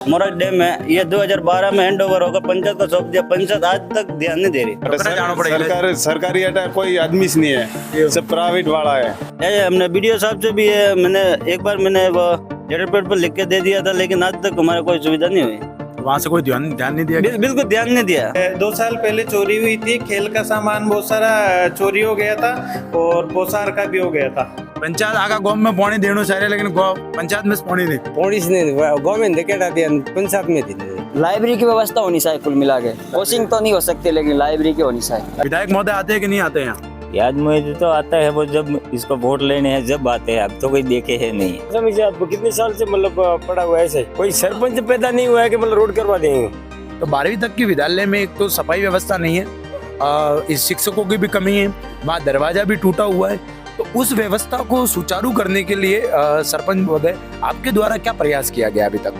मोरक dam है, ये 2012 में हैंड ओवर होकर पंचायत को सौंप दिया। पंचायत आज तक ध्यान नहीं दे रही। सरकारी अटा कोई आदमी से नहीं है, सब प्राइवेट वाला है। हमने बीडीओ साहब से भी है, मैंने एक बार वो लेटर पैड पर लिख के दे दिया था, लेकिन आज तक हमारा कोई सुविधा नहीं हुई। वहाँ से कोई ध्यान नहीं दिया? बिल्कुल ध्यान नहीं दिया। 2 साल पहले चोरी हुई थी, खेल का सामान बहुत सारा चोरी हो गया था और पोसार का भी हो गया था। पंचायत आगा गाँव में पानी देना चाहिए, लेकिन पंचायत में पानी नहीं। गवर्नमेंट पंचायत में थी। लाइब्रेरी की व्यवस्था होनी चाहिए, कुल मिला के कोचिंग तो नहीं हो सकती, लेकिन लाइब्रेरी की होनी चाहिए। विधायक महोदय आते हैं कि नहीं आते यहाँ? याद मुझे तो आता है, वो जब इसको वोट लेने हैं जब आते हैं, अब तो कोई देखे है नहीं। समझिए आपको कितने साल से पड़ा हुआ है ऐसे, कोई सरपंच पैदा नहीं हुआ है कि रोड करवा देंगे। तो 12वीं तक की विद्यालय में एक तो सफाई व्यवस्था नहीं है, इस शिक्षकों की भी कमी है, वहाँ दरवाजा भी टूटा हुआ है। तो उस व्यवस्था को सुचारू करने के लिए सरपंच महोदय आपके द्वारा क्या प्रयास किया गया अभी तक?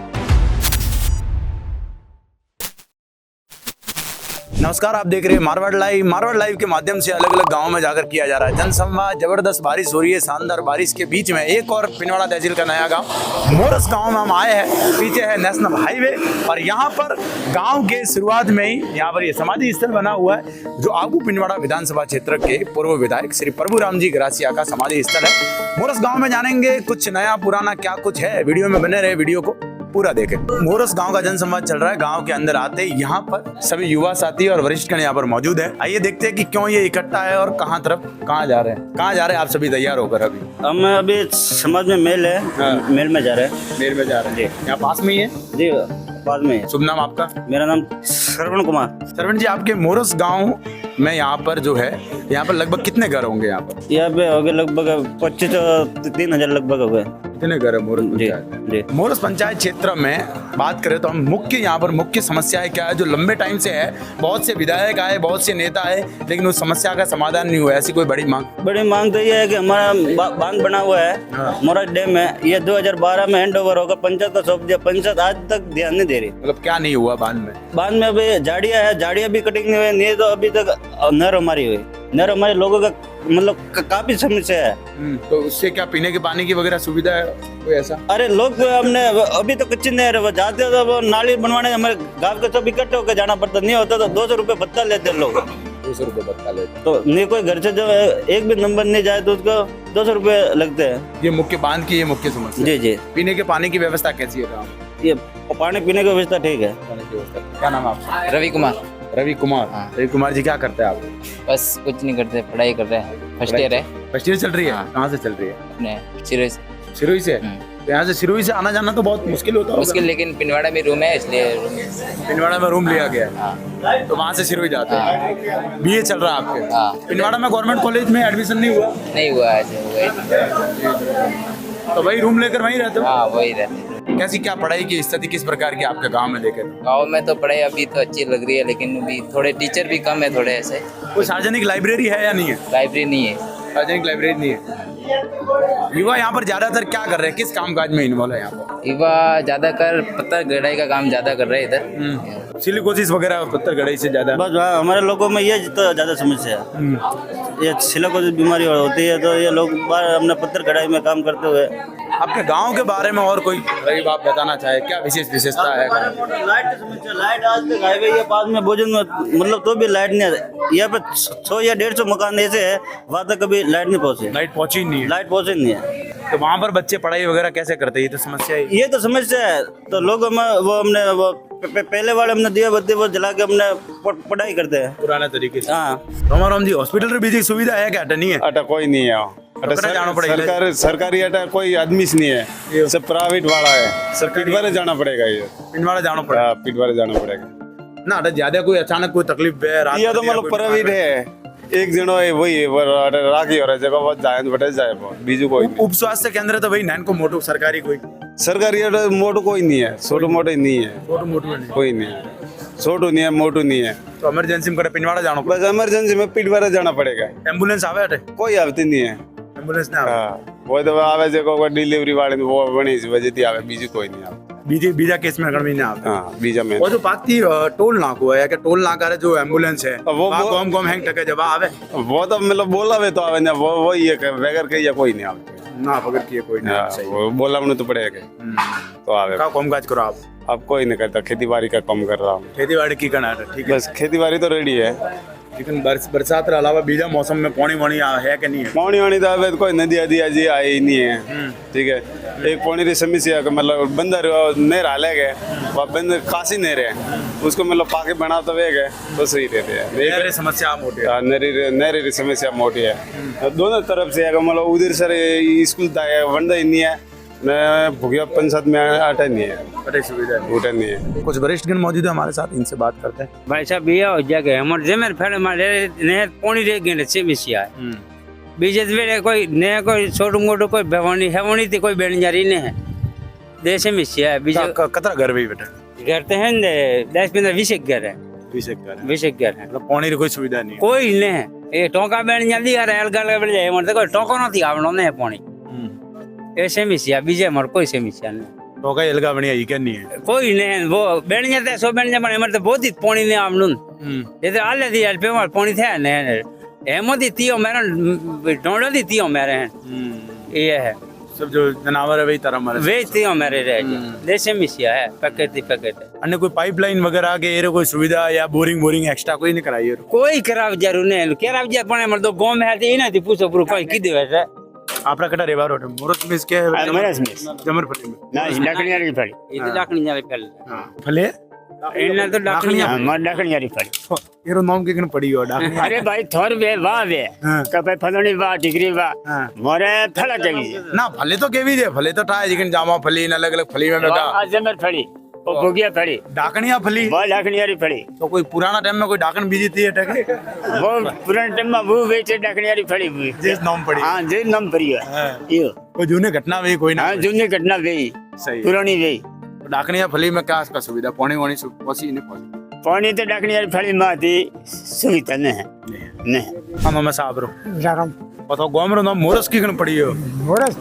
नमस्कार, आप देख रहे हैं मारवाड़ लाइव। मारवाड़ लाइव के माध्यम से अलग अलग गांवों में जाकर किया जा रहा है जनसंवाद। जबरदस्त बारिश हो रही है, शानदार बारिश के बीच में एक और पिनवाड़ा तहसील का नया गांव मोरस गांव में हम आए हैं। पीछे है नेशनल हाईवे और यहाँ पर गांव के शुरुआत में ही यहाँ पर ये समाधि स्थल बना हुआ है, जो आगू पिनवाड़ा विधानसभा क्षेत्र के पूर्व विधायक श्री प्रभुराम जी गरासिया का समाधि स्थल है। मोरस गाँव में जानेंगे कुछ नया पुराना क्या कुछ है। वीडियो में बने रहे, वीडियो को पूरा देखें। मोरस गांव का जनसंवाद चल रहा है। गांव के अंदर आते ही यहाँ पर सभी युवा साथी और वरिष्ठगण यहाँ पर मौजूद है। आइए देखते हैं कि क्यों ये इकट्ठा है और कहाँ जा रहे हैं आप सभी तैयार होकर? हम अभी समाज में मेल है, मेल में जा रहे हैं। मेल में जा रहे हैं जी, यहाँ पास में ही है जी, पास में। शुभ नाम आपका? मेरा नाम श्रवण कुमार। श्रवण जी, आपके मोरस गाँव में यहाँ पर जो है, यहाँ पर लगभग कितने घर होंगे? यहाँ पे हो गए लगभग 25 से 3000 लगभग हो गए। कितने घर है मोरस पंचायत? मोरस पंचायत क्षेत्र में बात करें तो हम यहाँ पर मुख्य समस्याएं क्या है जो लंबे टाइम से है? बहुत से विधायक आए, बहुत से नेता आए, लेकिन उस समस्या का समाधान नहीं हुआ। ऐसी कोई बड़ी मांग तो ये है कि हमारा बांध बना हुआ है, मोरक डैम है, ये 2012 में हैंड ओवर होकर पंचायत को सौंप दिया। पंचायत आज तक ध्यान नहीं दे रही। मतलब क्या नहीं हुआ बांध में? अभी झाड़ियाँ है, झाड़ियाँ भी कटिंग नहीं हुई, नहीं तो अभी तक नहर हमारी हुई। नहर हमारे लोगों का मतलब काफी समस्या है। तो उससे क्या पीने के पानी की वगैरह सुविधा है कोई ऐसा? अरे लोग हमने अभी तो कच्ची नहर है, वो जाते हो तो वो नाली बनवाने हमारे गाँव के सब इकट्ठे होकर जाना पड़ता। नहीं होता तो 200 रुपये भत्ता लेते लोग। 200 रुपये भत्ता लेते तो नहीं, कोई घर से जो एक भी नंबर नहीं जाए तो उसको 200 रुपये लगते हैं। ये मुख्य बांध की ये मुख्य समस्या। जी जी। पीने के पानी की व्यवस्था कैसी है? ये पानी पीने की व्यवस्था ठीक है। क्या नाम है आपका? रवि कुमार। रवि कुमार। रवि कुमार जी, क्या करते हैं आप? बस कुछ नहीं करते, पढ़ाई कर रहे हैं। फर्स्ट ईयर है। फर्स्ट ईयर चल रही है? कहाँ से चल रही है? अपने सिरोही से। तो यहाँ से सिरोही से आना जाना तो बहुत मुश्किल होता है। मुश्किल, लेकिन पिनवाड़ा में रूम है, इसलिए पिनवाड़ा में रूम लिया गया है, तो वहाँ से सिरोही जाते हैं। बीए चल रहा है आपके? पिनवाड़ा में गवर्नमेंट कॉलेज में एडमिशन नहीं हुआ? नहीं हुआ ऐसे। तो वही रूम लेकर वहीं रहते हो? हाँ, वही रहते। कैसी क्या पढ़ाई की स्थिति किस प्रकार की आपके गांव में लेकर? गाँव में तो पढ़ाई अभी तो अच्छी लग रही है, लेकिन अभी थोड़े टीचर भी कम है, थोड़े ऐसे। कोई सार्वजनिक लाइब्रेरी है या नहीं है? लाइब्रेरी नहीं है। सार्वजनिक लाइब्रेरी नहीं है। युवा यहाँ पर ज्यादातर क्या कर रहे हैं, किस कामकाज में इन्वॉल्व है यहाँ पर? युवा ज्यादातर पत्थर गढ़ाई का काम ज्यादा कर रहे हैं इधर। सिलिकोसिस वगैरह पत्थर गढ़ाई से ज्यादा? बस हमारे लोगों में ये तो ज्यादा समस्या है। ये सिलिकोसिस बीमारी होती है, तो ये लोग बाहर अपने पत्थर कढ़ाई में काम करते हुए। आपके गांव के बारे में और कोई गरीब आप बताना चाहे, क्या विशेष विशेषता है? लाइट की समस्या, लाइट आज तक हाईवे के पास में भोजन में मतलब तो भी लाइट नहीं है। यहाँ पे 100 या 150 मकान ऐसे है, वहाँ तक कभी लाइट नहीं पहुँची। लाइट पहुँची नहीं है? लाइट पहुँची नहीं है। तो वहाँ पर बच्चे पढ़ाई वगैरह कैसे करते हैं? ये तो समस्या है। ये तो समस्या है। तो लोग हमने पहले वाले हमने दिया बत्ती वो जला के हमने पढ़ाई करते हैं पुराना तरीके से। हाँ। राम जी, हॉस्पिटल में भी सुविधा है क्या? नहीं है? अटा कोई नहीं है। सरकारी अटा कोई आदमी से नहीं है, सब प्राइवेट वाला है। पिटवारे जाना पड़ेगा। ये पिनवाड़ा जाना पड़ेगा? पिटवारे जाना पड़ेगा ना। ज्यादा कोई अचानक कोई तकलीफ है? ये तो मतलब प्राइवेट है, एक जनो है वही राखी हो रहा है जगह जाए बटे जाए बीजू कोई उप स्वास्थ्य केंद्र तो भाई नैन को मोटो सरकारी सरकारी मोटो कोई नहीं है, छोटो मोटो नहीं है, कोई नहीं है, छोटो नहीं है, मोटो नहीं है। तो इमरजेंसी में पिनवाड़ा जाना बस इमरजेंसी में पिटवारे जाना पड़ेगा। एम्बुलेंस आवे? कोई आती नहीं है एम्बुलेंस ना वो तो आवे जो डिलीवरी वाले वो बनी वजह थी आवे, बीजू कोई नहीं आवे। बीजा केस में अगर नहीं आता। हाँ, बीजा में। और जो बाकी टोल नाको है, क्या टोल नाका है जो एम्बुलेंस है वो गोम हैंग टके जब आवे? वो तो मतलब बोला वे तो आवे ना, वो ये बगैर के या कोई नहीं आवे। ना अगर किए कोई नहीं सही वो बोला तो पड़ेगा तो आवे का कामकाज करो आप अब कोई नहीं करता, खेती बाड़ी का काम कर रहा हूँ खेती बाड़ी की करना है ठीक है बस, खेती बाड़ी तो रेडी है। लेकिन बरसात के अलावा बीजा मौसम में पानी वानी है कि नहीं है पानी वानी तो अब कोई नदी आदि आज आई नहीं है, ठीक है। एक पानी की समस्या का मतलब बंदर नहीं रहा गए, वह बंदर खासी नहीं रहे उसको मतलब पाके बना तो वे गए तो सही रहते हैं। नहरी समस्या मोटी है नहरी की समस्या मोटी है दोनों तरफ से, अगर मतलब उधर सर स्कूल वंडा ही नहीं है न भूगिया पंचायत में आटा नहीं है, बड़ी सुविधा उठा नहीं है। कुछ वरिष्ठ जन मौजूद है हमारे साथ, इनसे बात करते हैं। भाई साहब बिया हो जाके हमारे जमीन फेड़ मारे नहर पानी रह गए समस्या है बीजे वेड़े कोई नया कोई छोटू मोटू कोई भवानी हेवनी थी कोई बेन जारी नहीं है दे समस्या है बीजे कतरा घर भी बेटा घर तो है 10-15 20 घर है 20 घर है मतलब पानी की कोई सुविधा नहीं कोई नहीं है ये टोका बेन जल्दी आ रहा है अलग अलग जाए मतलब कोई टोको नहीं आवड़ो नहीं पानी ये समस्या बीजे हमारे कोई समस्या नहीं तो का एलगा बनी आई क्या नहीं है कोई नहीं वो बेन जाते सो बेन जाते हमारे तो बहुत ही पानी नहीं आवड़न ये तो आले दी पे हमारे पानी थे नहीं हेमोदी तीओ मेरे डोंडो दी तीओ मेरे हैं ये है सब जो जनावर है वही तरह मरे वे तीओ मेरे रह जैसे मिसिया है प्रकृति अन्य कोई पाइपलाइन वगैरह के एरे कोई सुविधा या बोरिंग एक्स्ट्रा कोई नहीं कराई है कोई कराव जरूर नहीं कराव जा पण मर तो गांव में है ये नहीं पूछो पूरो कोई की देवे है आपरा कटा रेवा रोड मोरस में इसके जमरफली में ना डकनिया री फड़ी ये तो डकनिया री फड़ी हां फले इन्ना तो डकनिया मर डकनिया री फड़ी एरो नाम के कन पड़ी हो डकनिया अरे भाई थोर वे वाह वे कपे फलनी वाह डिग्री वाह मोरे फला केवी ना फले तो केवी दे फले तो टाय जिकन जामा फली न अलग अलग फली में बेटा जमर फड़ी ओ भोगिया फड़ी डाकनिया फली वो डाकनिया री फड़ी तो कोई पुराना टाइम में कोई डाकन बीजी थी अटके वो पुराने टाइम में वो बेचे डाकनिया री फड़ी हुई जिस नाम पड़ी हां जे नाम पड़ी है यो कोई जूने घटना वे कोई ना हां जूनी घटना वे सही पुरानी वे डाकनिया फली में क्या इसका सुविधा पानी वानी पसी नहीं पहुंच पानी तो डाकनिया री फड़ी में थी सुविधा नहीं है नहीं हम मैं साहब रो जारम बताओ गांव में नाम मोरस की कन पड़ी हो मोरस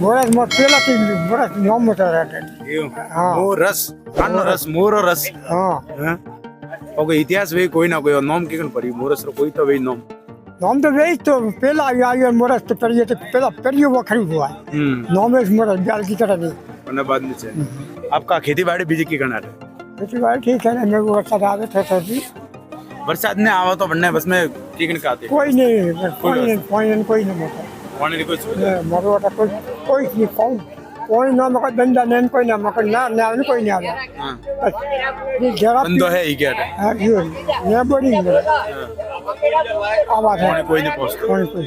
मोरस मो पेला की मोरस नाम मत रहते हां मोरस कान रस मोर रस हां और कोई इतिहास वे कोई ना कोई नाम की कन पड़ी मोरस रो कोई तो वे नाम नाम तो वे तो पेला आयो मोरस तो परिए तो पेला परियो वो खरी हुआ नाम है मोरस जाल की तरह नहीं वरना बाद में से आपका खेती बाड़ी बीज की करना है खेती बाड़ी ठीक है मेरे को अच्छा आवे थे भी बरसात ने आवा तो बनने बस में की कन काते कोई नहीं कोई नहीं मोटा पानी की कोई सुविधा मरो तो कोई नहीं कोई ना मका धंधा नहीं कोई ना मका ना कोई नहीं आवे ये जगह बंदो है ही क्या हां ये बड़ी आवाज है कोई नहीं पहुंचता कोई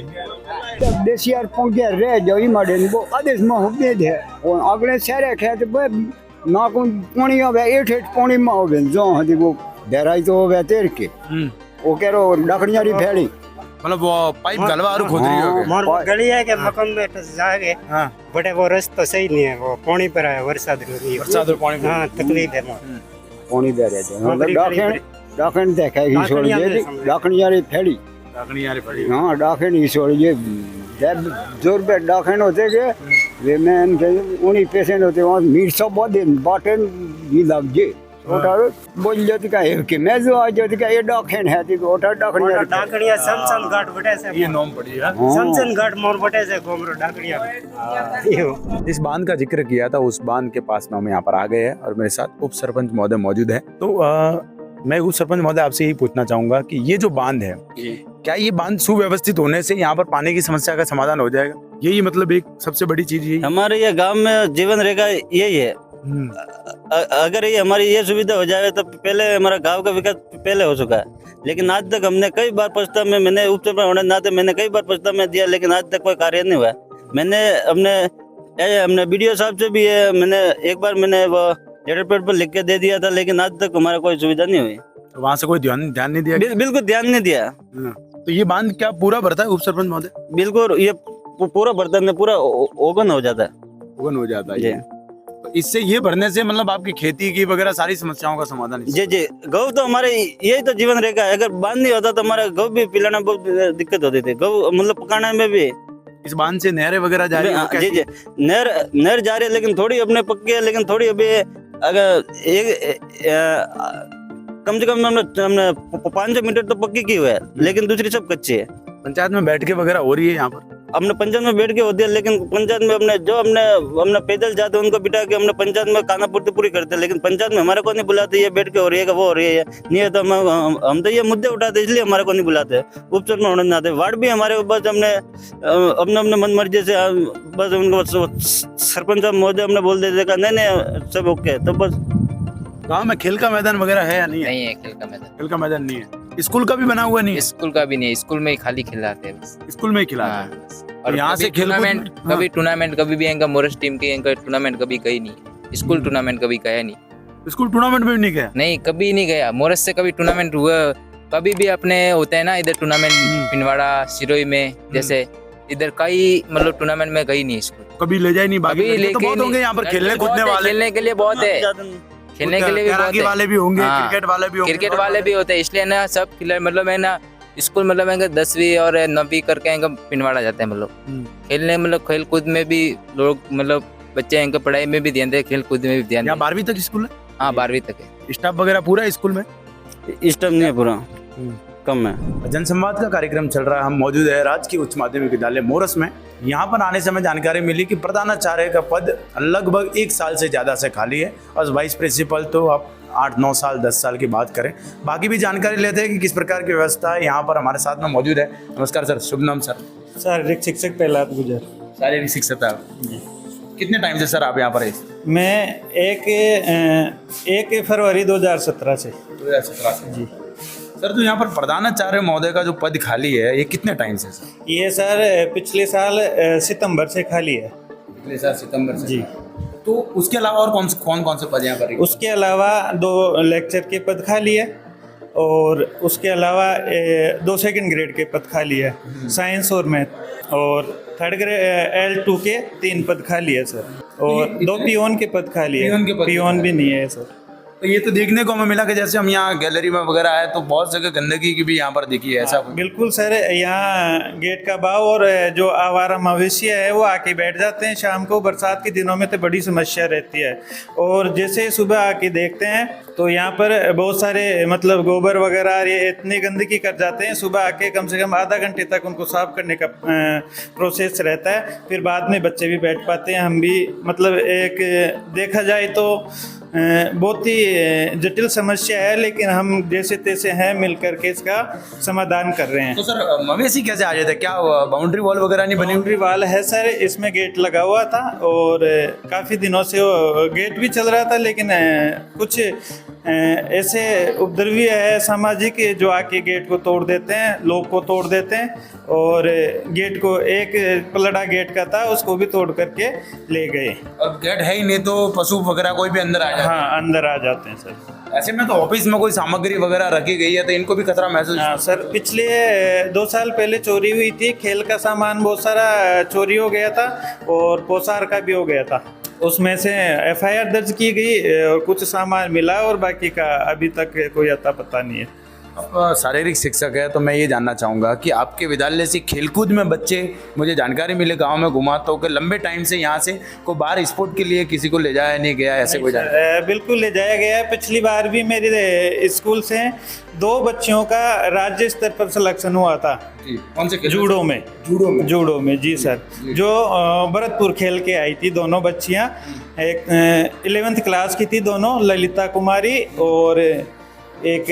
देसी यार पहुंचे रह जो ही मारे वो आदेश में हो दे दे और अगले शहर खेत ना को पानी आवे एठ पानी में आवे जो हदी वो डेराई तो होवे तेर के वो कह रो डकनिया री फैली मतलब वो पाइप गलवा और खोद रही होगे मोर गली है के मकान में जागे हां बटे वो रास्ता सही नहीं है वो पानी पर है बरसात और पानी हां तकलीफ है पानी दे रहे डाकन देखा ही छोड़ दे डाकनिया री फैली डाकनिया री फैली हां डाकन ही छोड़ ये जब जोर पे डाकन होते के वे मैन के उन्हीं पेशेंट होते वहां मीट सब बहुत दिन बाटन भी लग जे ओटार बोल जाती का है कि मैं जो आज जाती का ये डाकन है तो ओटार डाकनिया समसन घाट बटे से ये नाम पड़ी है समसन घाट मोर बटे से गोमरो डाकनिया इस बांध का जिक्र किया था उस बांध के पास में हम यहाँ पर आ गए हैं और मेरे साथ उप सरपंच महोदय मौजूद है तो मैं उप सरपंच महोदय आपसे यही पूछना चाहूंगा कि ये जो बांध है क्या ये बांध सुव्यवस्थित होने से यहाँ पर पानी की समस्या का समाधान हो जाएगा यही मतलब एक सबसे बड़ी चीज यही हमारे ये गांव में जीवन रेखा यही है अगर ये हमारी ये सुविधा हो जाए तो पहले हमारा गांव का विकास पहले हो चुका है लेकिन आज तक हमने कई बार प्रस्ताव में मैंने उप सरपंच होने नाते मैंने कई बार प्रस्ताव में दिया लेकिन आज तक कोई कार्य नहीं हुआ मैंने हमने बीडीओ साहब से भी मैंने एक बार मैंने वो लेटर पैड पर लिख के दे दिया था लेकिन आज तक हमारा कोई सुविधा नहीं हुई तो वहाँ से कोई ध्यान नहीं दिया बिल्कुल ध्यान नहीं दिया तो ये बांध क्या पूरा भरता है उप सरपंच महोदय बिल्कुल ये पूरा बर्तन में पूरा ओगन हो जाता है ओगन हो जाता है तो इससे ये भरने से मतलब आपकी खेती की वगैरह सारी समस्याओं का समाधान जी गौ तो हमारे यही तो जीवन रेखा है अगर बांध नहीं होता तो हमारा गौ भी पिलाना बहुत दिक्कत होती थी गौ मतलब पकाने में भी इस बांध से नहरें वगैरह जा रही है जी नहर जा रही है लेकिन थोड़ी अपने पक्की है लेकिन थोड़ी अभी अगर कम से कम हमने 500 मीटर तो पक्की की हुई है लेकिन दूसरी सब कच्ची है पंचायत में बैठ के वगैरह हो रही है यहाँ पर हमने पंचायत में बैठ के होती है, लेकिन पंचायत में हमने पैदल जाते उनको बिठा के हमने पंचायत में खाना पूर्ति पूरी करते हैं, लेकिन पंचायत में हमारे को नहीं बुलाते, ये बैठ के हो रही है वो हो रही है नहीं है, तो हम तो ये मुद्दे उठाते इसलिए हमारे को नहीं बुलाते, उपसर में होने नहीं आते। वार्ड भी हमारे बस हमने अपने मन मर्जी से बस उनको सरपंच साहब महोदय हमने बोल देते नहीं सब ओके, तो बस। गांव में खेल का मैदान वगैरह है या नहीं है? नहीं है खेल का मैदान। खेल का मैदान नहीं है। स्कूल का भी बना हुआ नहीं है? स्कूल का भी नहीं है, स्कूल में ही खाली खिलाते हैं बस। स्कूल में ही खिलाते हाँ, हैं। बस। और यहाँ से खेल कभी टूर्नामेंट कभी भी इनका मोरस टीम के इनका टूर्नामेंट कभी गई नहीं, स्कूल टूर्नामेंट कभी गया नहीं। स्कूल टूर्नामेंट में भी नहीं गया? नहीं कभी नहीं गया, मोरस से कभी टूर्नामेंट हुआ कभी भी अपने होते हैं ना इधर टूर्नामेंट पिनवाड़ा सिरोही में, जैसे इधर कई मतलब टूर्नामेंट में गई नहीं स्कूल, कभी ले जाए नहीं। बाकी कभी तो बहुत होंगे यहाँ पर खेलने कूदने वाले, खेलने के लिए बहुत है, खेलने के लिए भी बहुत वाले भी होंगे, हाँ, क्रिकेट वाले भी होंगे, क्रिकेट वाले भी होते हैं, इसलिए ना सब खिलाड़ी मतलब है ना स्कूल मतलब है 10वीं और 9वीं करके इनका पिनवाड़ा जाते हैं, मतलब खेलने मतलब खेल कूद में भी लोग मतलब बच्चे इनका पढ़ाई में भी ध्यान दे, खेल कूद में भी ध्यान दे। 12वीं तक स्कूल है? हाँ 12वीं तक है। स्टाफ वगैरह पूरा है स्कूल में? स्टाफ नहीं है पूरा, कम है। जनसंवाद का कार्यक्रम चल रहा है, हम मौजूद है राजकीय उच्च माध्यमिक विद्यालय मोरस में। यहाँ पर आने से हमें जानकारी मिली कि प्रधानाचार्य का पद लगभग 1 साल से ज़्यादा से खाली है, और वाइस प्रिंसिपल तो आप 8-9 साल 10 साल की बात करें। बाकी भी जानकारी लेते हैं कि किस प्रकार की व्यवस्था है। यहाँ पर हमारे साथ में मौजूद है। नमस्कार सर, शुभ नाम सर? शारीरिक शिक्षक प्रहलाद गुजर। शारीरिक शिक्षक जी, कितने टाइम से सर आप यहाँ पर है? मैं 1 फरवरी 2017 से। 2017 से जी सर। तो यहाँ पर प्रधानाचार्य महोदय का जो पद खाली है ये कितने टाइम से सर? ये सर पिछले साल सितंबर से खाली है। पिछले साल सितंबर से जी। तो उसके अलावा और कौन से पद यहाँ पर? उसके अलावा 2 लेक्चर के पद खाली है, और उसके अलावा 2 सेकंड ग्रेड के पद खाली है, साइंस और मैथ, और 3rd ग्रेड L2 के 3 पद खाली है सर, और 2 पियोन के पद खाली है। पियोन भी नहीं है सर। तो ये तो देखने को हमें मिला कि जैसे हम यहाँ गैलरी में वगैरह आए तो बहुत जगह गंदगी की भी यहाँ पर दिखी है, ऐसा? बिल्कुल सर, यहाँ गेट का भाव और जो आवारा मवेशी है वो आके बैठ जाते हैं शाम को। बरसात के दिनों में तो बड़ी समस्या रहती है, और जैसे सुबह आके देखते हैं तो यहाँ पर बहुत सारे मतलब गोबर वगैरह ये इतनी गंदगी कर जाते हैं। सुबह आके कम से कम आधा घंटे तक उनको साफ करने का प्रोसेस रहता है, फिर बाद में बच्चे भी बैठ पाते हैं। हम भी मतलब एक देखा जाए तो बहुत ही जटिल समस्या है, लेकिन हम जैसे तैसे हैं मिल करके इसका समाधान कर रहे हैं। तो सर मवेशी कैसे आ जाते? क्या बाउंड्री वॉल वगैरह नहीं बनी? बाउंड्री वॉल है सर, इसमें गेट लगा हुआ था, और काफ़ी दिनों से वो गेट भी चल रहा था, लेकिन कुछ ऐसे उपद्रवी है सामाजिक जो आके गेट को तोड़ देते हैं, लोग को तोड़ देते हैं, और गेट को एक पलड़ा गेट का था उसको भी तोड़ करके ले गए। अब गेट है ही नहीं तो पशु वगैरह कोई भी अंदर आ जाए? हाँ अंदर आ जाते हैं सर। ऐसे में तो ऑफिस में कोई सामग्री वगैरह रखी गई है तो इनको भी खतरा महसूस? हाँ सर, पिछले 2 साल पहले चोरी हुई थी, खेल का सामान बहुत सारा चोरी हो गया था, और पोसार का भी हो गया था। उसमें से FIR दर्ज की गई और कुछ सामान मिला, और बाकी का अभी तक कोई अता पता नहीं है। शारीरिक शिक्षक है तो मैं ये जानना चाहूँगा कि आपके विद्यालय से खेलकूद में बच्चे, मुझे जानकारी मिले गांव में घुमा तो कि लंबे टाइम से यहाँ से कोई बाहर स्पोर्ट के लिए किसी को ले जाया नहीं गया, ऐसे कोई जानकारी? बिल्कुल ले जाया गया है। पिछली बार भी मेरे स्कूल से 2 बच्चियों का राज्य स्तर पर सिलेक्शन हुआ था। कौन से? जूडो में। जूडो में जी सर, जो भरतपुर खेल के आई थी दोनों बच्चियाँ। एक 11th क्लास की थी दोनों, ललिता कुमारी और एक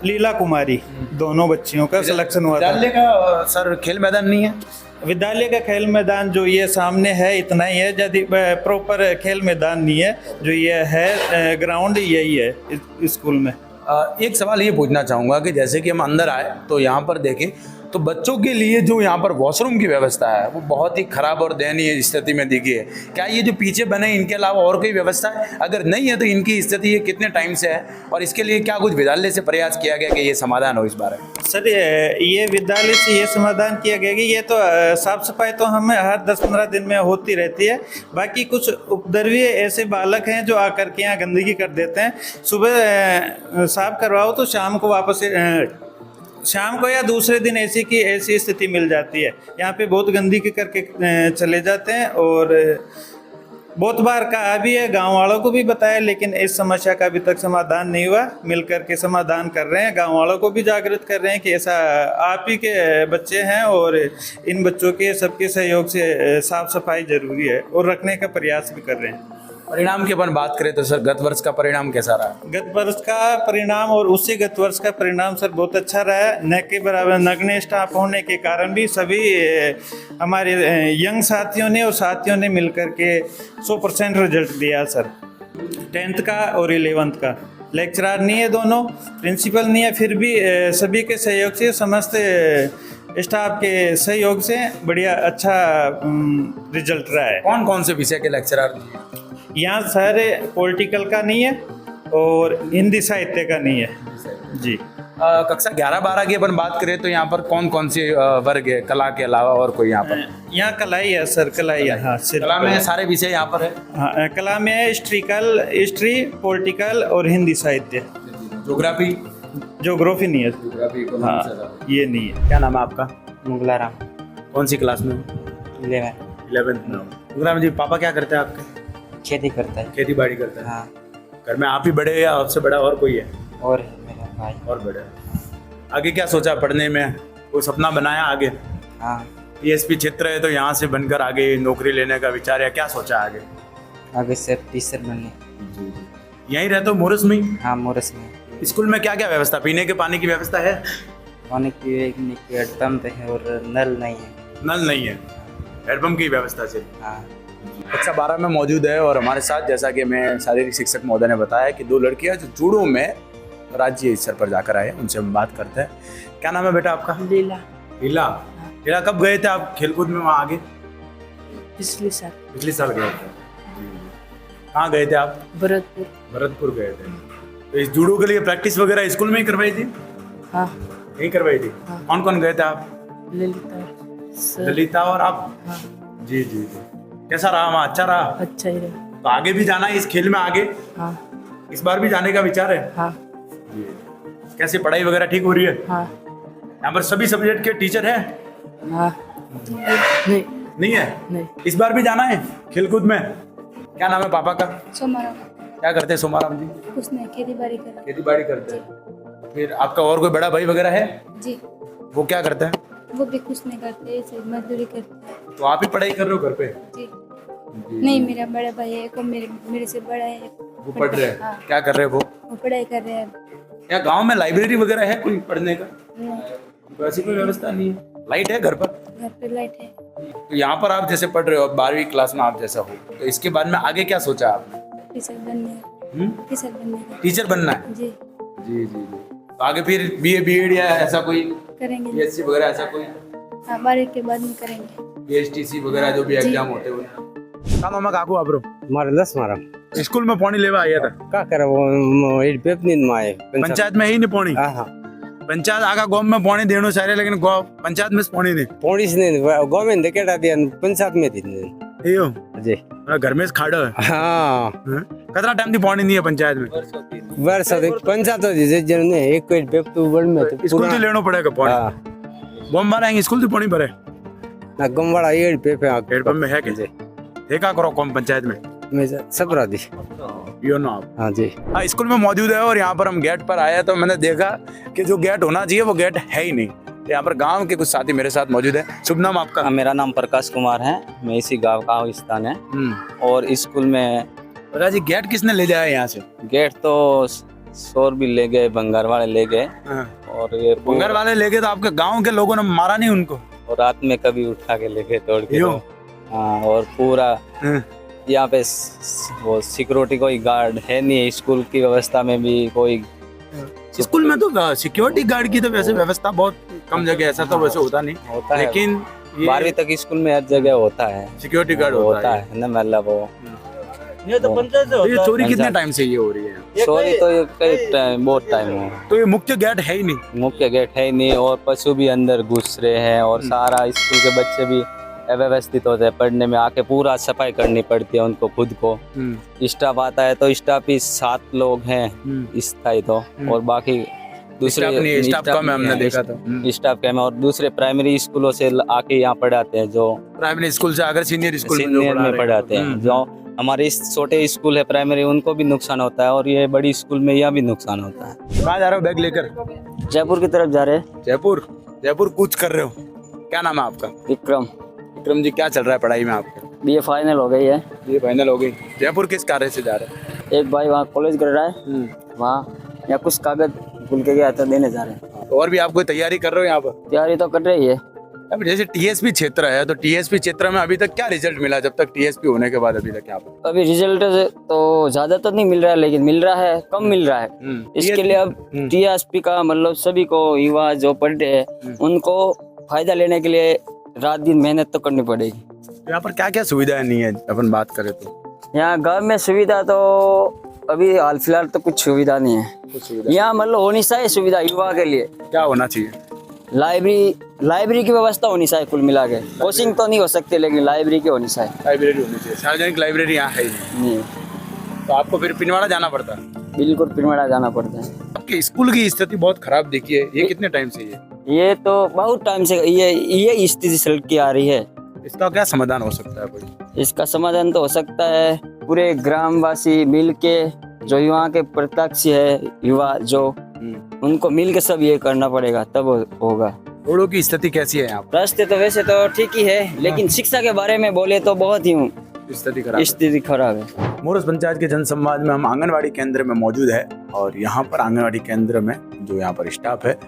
लीला कुमारी, दोनों बच्चियों का सिलेक्शन हुआ था। विद्यालय का सर खेल मैदान नहीं है? विद्यालय का खेल मैदान जो ये सामने है इतना ही है, यदि प्रॉपर खेल मैदान नहीं है। जो ये है ग्राउंड यही है स्कूल में। एक सवाल ये पूछना चाहूँगा कि जैसे कि हम अंदर आए तो यहाँ पर देखें तो बच्चों के लिए जो यहाँ पर वॉशरूम की व्यवस्था है वो बहुत ही खराब और दयनीय स्थिति में दिखी है। क्या ये जो पीछे बने इनके अलावा और कोई व्यवस्था है? अगर नहीं है तो इनकी स्थिति ये कितने टाइम से है, और इसके लिए क्या कुछ विद्यालय से प्रयास किया गया कि ये समाधान हो इस बारे में? सर ये विद्यालय से ये समाधान किया गया कि ये तो साफ सफाई तो हमें हर 10-15 दिन में होती रहती है। बाकी कुछ उपद्रवी ऐसे बालक हैं जो आकर के यहाँ गंदगी कर देते हैं। सुबह साफ करवाओ तो शाम को वापस शाम को या दूसरे दिन ऐसी स्थिति मिल जाती है। यहाँ पे बहुत गंदगी करके चले जाते हैं, और बहुत बार कहा भी है, गांव वालों को भी बताया, लेकिन इस समस्या का अभी तक समाधान नहीं हुआ। मिलकर के समाधान कर रहे हैं, गांव वालों को भी जागृत कर रहे हैं कि ऐसा आप ही के बच्चे हैं और इन बच्चों के सबके सहयोग से साफ सफाई जरूरी है और रखने का प्रयास भी कर रहे हैं। परिणाम की अपन बात करें तो सर गत वर्ष का परिणाम कैसा रहा? गत वर्ष का परिणाम और उससे गत वर्ष का परिणाम सर बहुत अच्छा रहा है। न के बराबर नगण्य स्टाफ होने के कारण भी सभी हमारे यंग साथियों ने और साथियों ने मिलकर के 100% रिजल्ट दिया सर। 10th का और 11th का लेक्चरर नहीं है, दोनों प्रिंसिपल नहीं है, फिर भी सभी के सहयोग से, समस्त स्टाफ के सहयोग से बढ़िया अच्छा रिजल्ट रहा है। कौन कौन से विषय के लेक्चरर? यहाँ सर पॉलिटिकल का नहीं है और हिंदी साहित्य का नहीं है जी। कक्षा 11-12 की अपन बात करें तो यहाँ पर कौन कौन से वर्ग है कला के अलावा और कोई यहाँ पर? यहाँ कला ही है सर, कला ही है। हाँ, कला में सारे विषय यहाँ पर है। हाँ, कला में हिस्ट्री, पॉलिटिकल और हिंदी साहित्य। ज्योग्राफी नहीं है। हाँ, ये नहीं है। क्या नाम है आपका? मुगलाराम। कौन सी क्लास में? 11th में। मुगलाराम जी, पापा क्या करते हैं आपके? खेती करता है। खेती बाड़ी करता है। हाँ। घर में आप ही बड़े या आपसे बड़ा और कोई है? और मेरा भाई। और बड़े। आगे क्या सोचा पढ़ने में? कोई सपना बनाया आगे? हाँ। पीएसपी क्षेत्र है तो यहाँ से बनकर आगे नौकरी लेने का विचार है, क्या सोचा आगे? आगे से टीचर बनने। यहीं रहते हो मोरस में? हाँ, मोरस में। स्कूल में क्या क्या व्यवस्था, पीने के पानी की व्यवस्था है? पानी की हैंडपंप है और नल नहीं है। नल नहीं है, हैंडपंप की व्यवस्था से। हाँ। कक्षा 12 में मौजूद है और हमारे साथ, जैसा कि मैं शारीरिक शिक्षक महोदय ने बताया, कि 2 लड़कियां जो जूडो में राज्य स्तर पर जाकर आए, उनसे हम बात करते हैं। क्या नाम है बेटा आपका? लीला। लीला, लीला कब गए थे आप खेलकूद में वहाँ आगे? पिछले साल। पिछले साल गए थे। कहाँ गए थे आप? भरतपुर। भरतपुर गए थे। तो इस जूडो के लिए प्रैक्टिस वगैरह स्कूल में ही करवाई थी? हाँ। यही करवाई थी। हाँ। कौन कौन गए थे आप? ललिता। ललिता और आप? हाँ। जी जी जी। कैसा रहा वहाँ? अच्छा रहा? अच्छा ही रहा। तो आगे भी जाना है इस खेल में आगे? हाँ। इस बार भी जाने का विचार है? हाँ। कैसे पढ़ाई वगैरह ठीक हो रही है? हाँ। यहाँ पर सभी सब्जेक्ट के टीचर हैं? हाँ। नहीं है? नहीं। इस बार भी जाना है खेलकूद में? क्या नाम है पापा का? सोमाराम। क्या करते हैं सोमाराम जी? कुछ नहीं, खेती बाड़ी करते। खेती बाड़ी करते हैं। फिर आपका और कोई बड़ा भाई वगैरह है? जी। वो क्या करता है? वो भी कुछ नहीं करते, ऐसे मजदूरी करते हैं। तो आप ही पढ़ाई कर रहे हो घर पे? जी। नहीं, मेरा बड़ा भाई है, को मेरे से बड़ा है। वो पढ़ रहे हैं? हाँ। क्या कर रहे हैं वो? वो पढ़ाई कर रहे हैं। क्या गांव में लाइब्रेरी वगैरह है कोई पढ़ने का? नहीं। वैसी कोई व्यवस्था नहीं है? लाइट है घर पर? घर पे लाइट है। तो यहाँ पर आप जैसे पढ़ रहे हो, 12वीं क्लास में आप जैसा हो, तो इसके बाद में आगे क्या सोचा आपने? टीचर बनने। टीचर बनने का। टीचर बनना है? जी। जी जी। तो आगे फिर BA BEd या ऐसा कोई करेंगे। BSc वगैरह ऐसा कोई? हाँ, 12वीं के बाद में करेंगे। BSTC वगैरह जो भी एग्जाम होते हुए। का नाम है काकू आपरो? मारे 10 मारा स्कूल में पानी लेवा आया था? का करे वो पेप नींद में आए पंचायत में ही नहीं पानी? हाँ। पंचायत आगा गांव में पानी देनो सारे, लेकिन पंचायत में पानी नहीं। पौड़ी से नहीं गवर्नमेंट दे केटा दिया पंचायत में थी यो जी। घर में खाड़ो है। हाँ। कितना टाइम थी पानी नहीं है पंचायत में? वर्ष पंचायत हो जी जन ने एक कोई पेप तो वर्ड में तो स्कूल से लेनो पड़ेगा पानी। हां बम मारेंगे स्कूल से पानी भरे ना गमवाड़ा ये पेप है पेड़ पंप में है के? देखा करो कौन पंचायत में? मैं सब रा दी यो ना आप? हाँ जी। हाँ, स्कूल में मौजूद है और यहाँ पर हम गेट पर आए तो मैंने देखा कि जो गेट होना चाहिए वो गेट है ही नहीं। यहाँ पर गांव के कुछ साथी मेरे साथ मौजूद है। शुभ नाम आपका? मेरा नाम प्रकाश कुमार है, मैं इसी गांव का स्थान है। और स्कूल में प्रकाश जी, गेट किसने ले जाया यहाँ से? गेट तो शोर भी ले गए, बंगार वाले ले गए। और ये बंगार वाले ले गए तो आपके गाँव के लोगों ने मारा नहीं उनको? और रात में कभी उठा के ले गए तोड़ के। हाँ, और पूरा यहाँ पे वो सिक्योरिटी कोई गार्ड है नहीं, स्कूल की व्यवस्था में भी कोई। स्कूल में तो सिक्योरिटी गार्ड की तो वैसे व्यवस्था बहुत कम जगह, ऐसा तो वैसे होता नहीं होता है, लेकिन 12वीं तक स्कूल में हर जगह होता है सिक्योरिटी गार्ड होता है ना। मतलब वो ये तो पंचायत से होता है। ये चोरी कितने टाइम से ये हो रही है? चोरी तो ये कई टाइम, बहुत टाइम हो। तो ये मुख्य गेट है ही नहीं? मुख्य गेट है ही नहीं और पशु भी अंदर घुस रहे हैं और सारा स्कूल के बच्चे भी अव्यवस्थित होते हैं पढ़ने में। आके पूरा सफाई करनी पड़ती है उनको खुद को। स्टाफ आता है तो स्टाफ ही 7 लोग हैं स्थायी तो, और बाकी दूसरे स्टाफ कम है, हमने देखा था। स्टाफ कम है और दूसरे प्राइमरी स्कूलों से आके यहाँ पढ़ाते हैं, जो प्राइमरी स्कूल से अगर सीनियर स्कूल में पढ़ाते हैं, जो हमारे इस छोटे स्कूल है प्राइमरी, उनको भी नुकसान होता है और ये बड़ी स्कूल में यह भी नुकसान होता है। कहाँ जा रहे हो बैग लेकर? जयपुर की तरफ जा रहे हैं। जयपुर? जयपुर कूच कर रहे हो? क्या नाम है आपका? विक्रम। विक्रम जी, क्या चल रहा है पढ़ाई में आपका? बीए फाइनल हो गई है। ये फाइनल हो गई। जयपुर किस कार्य से जा रहे हैं? एक भाई वहाँ कॉलेज कर रहा है, वहाँ या कुछ कागज भूल के गया था, देने जा रहे हैं। और भी आप कोई तैयारी कर रहे हो यहाँ पर? तैयारी तो कर रही है। अब जैसे टीएसपी क्षेत्र है, तो टीएसपी क्षेत्र में अभी तक क्या रिजल्ट मिला जब तक टीएसपी होने के बाद अभी तक यहाँ पर? अभी रिजल्ट तो ज्यादा तो नहीं मिल रहा है, लेकिन मिल रहा है, कम मिल रहा है। इसके लिए अब टीएसपी का मतलब सभी को, युवा जो पढ़ रहे हैं उनको फायदा लेने के लिए रात दिन मेहनत तो करनी पड़ेगी। यहाँ पर क्या क्या सुविधाएं नहीं है अपन बात करें तो? यहाँ गाँव में सुविधा तो अभी हाल फिलहाल तो कुछ सुविधा नहीं है। यहाँ मतलब होनी चाहिए सुविधा युवा के लिए। क्या होना चाहिए? लाइब्रेरी की व्यवस्था होनी चाहिए कुल मिला के। कोचिंग तो नहीं हो सकती, लेकिन लाइब्रेरी की होनी चाहिए। लाइब्रेरी होनी चाहिए। सार्वजनिक लाइब्रेरी यहाँ है ही नहीं, तो आपको फिर पिनवाड़ा जाना पड़ता है? बिल्कुल पिनवाड़ा जाना पड़ता है। आपके स्कूल की स्थिति बहुत खराब देखी है, ये कितने टाइम से? ये तो बहुत टाइम से ये स्थिति चलती आ रही है। इसका क्या समाधान हो सकता है कोई? इसका समाधान तो हो सकता है पूरे ग्रामवासी मिल के, जो यहाँ के प्रत्यक्ष है युवा जो, उनको मिल के सब ये करना पड़ेगा, तब होगा। रोडों की स्थिति कैसी है यहाँ पर? रास्ते तो वैसे तो ठीक ही है, लेकिन शिक्षा के बारे में बोले तो बहुत ही स्थिति खराब है। मोरस पंचायत के जनसंवाद में हम आंगनवाड़ी केंद्र में मौजूद है और यहाँ पर आंगनवाड़ी केंद्र में जो यहाँ पर स्टाफ है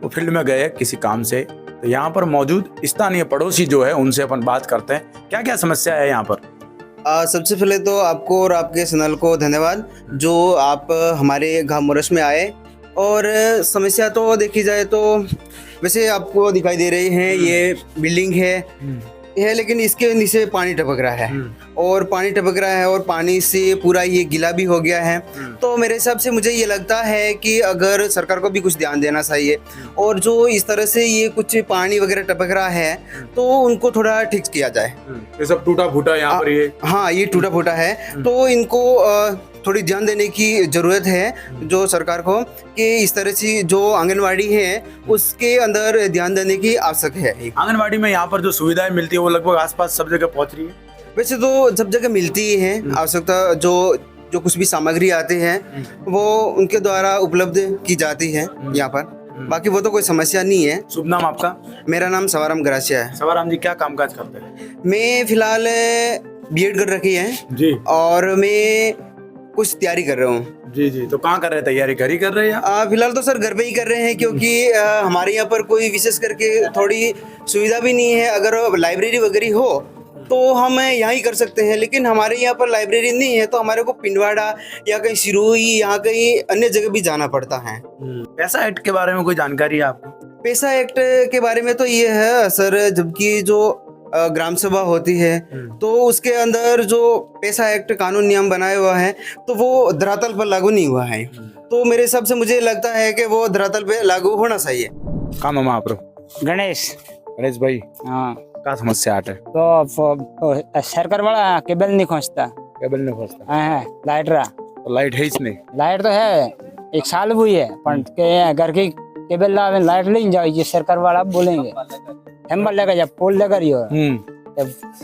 वो फील्ड में गए किसी काम से, तो यहाँ पर मौजूद स्थानीय पड़ोसी जो है उनसे अपन बात करते हैं क्या क्या समस्या है यहाँ पर। सबसे पहले तो आपको और आपके चैनल को धन्यवाद जो आप हमारे गाँव मोरस में आए। और समस्या तो देखी जाए तो वैसे आपको दिखाई दे रही है, ये बिल्डिंग है लेकिन इसके नीचे पानी टपक रहा है और पानी टपक रहा है और पानी से पूरा ये गीला भी हो गया है। तो मेरे हिसाब से मुझे ये लगता है कि अगर सरकार को भी कुछ ध्यान देना चाहिए और जो इस तरह से ये कुछ पानी वगैरह टपक रहा है तो उनको थोड़ा ठीक किया जाए। ये सब टूटा फूटा यहाँ पर ये? हाँ, ये टूटा फूटा है, तो इनको थोड़ी ध्यान देने की ज़रूरत है जो सरकार को, कि इस तरह से जो आंगनवाड़ी है उसके अंदर ध्यान देने की आवश्यक है। आंगनवाड़ी में यहाँ पर जो सुविधाएं मिलती है वो लगभग आसपास सब जगह पहुँच रही है? वैसे तो सब जगह मिलती है, आवश्यकता जो कुछ भी सामग्री आते हैं वो उनके द्वारा उपलब्ध की जाती है यहाँ पर, बाकी वो तो कोई समस्या नहीं है। शुभ नाम आपका? मेरा नाम सवाराम गरासिया है। सवाराम जी, क्या कामकाज करते हैं? मैं फिलहाल बीएड कर रखी है जी, और मैं कुछ तैयारी कर रहा हूँ। जी जी, तो कहाँ कर रहे हैं तैयारी? घर ही कर रहे हैं? फिलहाल तो सर घर पे ही कर रहे हैं, क्योंकि हमारे यहाँ पर कोई विशेष करके थोड़ी सुविधा भी नहीं है। अगर लाइब्रेरी वगैरह हो तो हम यहाँ ही कर सकते हैं, लेकिन हमारे यहाँ पर लाइब्रेरी नहीं है तो हमारे को पिंडवाड़ा या कहीं सिरोही या कहीं अन्य जगह भी जाना पड़ता है। पैसा एक्ट के बारे में कोई जानकारी है आपको? पैसा एक्ट के बारे में तो ये है सर, जबकि जो ग्राम सभा होती है तो उसके अंदर जो पैसा एक्ट कानून नियम बनाया हुआ है तो वो धरातल पर लागू नहीं हुआ है। तो मेरे हिसाब से मुझे लगता है कि वो धरातल पे लागू होना चाहिए। काम हम आप गणेश भाई, हाँ क्या समस्या आटे? तो सरकार वाला केबल नहीं खोजता। केबल नहीं खोजता? हाँ, लाइट रहा तो लाइट है इसमें? लाइट तो है, 1 साल हुई है, पर घर की केबल लावे लाइट ले जाओ, ये सरकार वाला बोलेंगे हेम्बर लगा जा पोल लगा रही हो,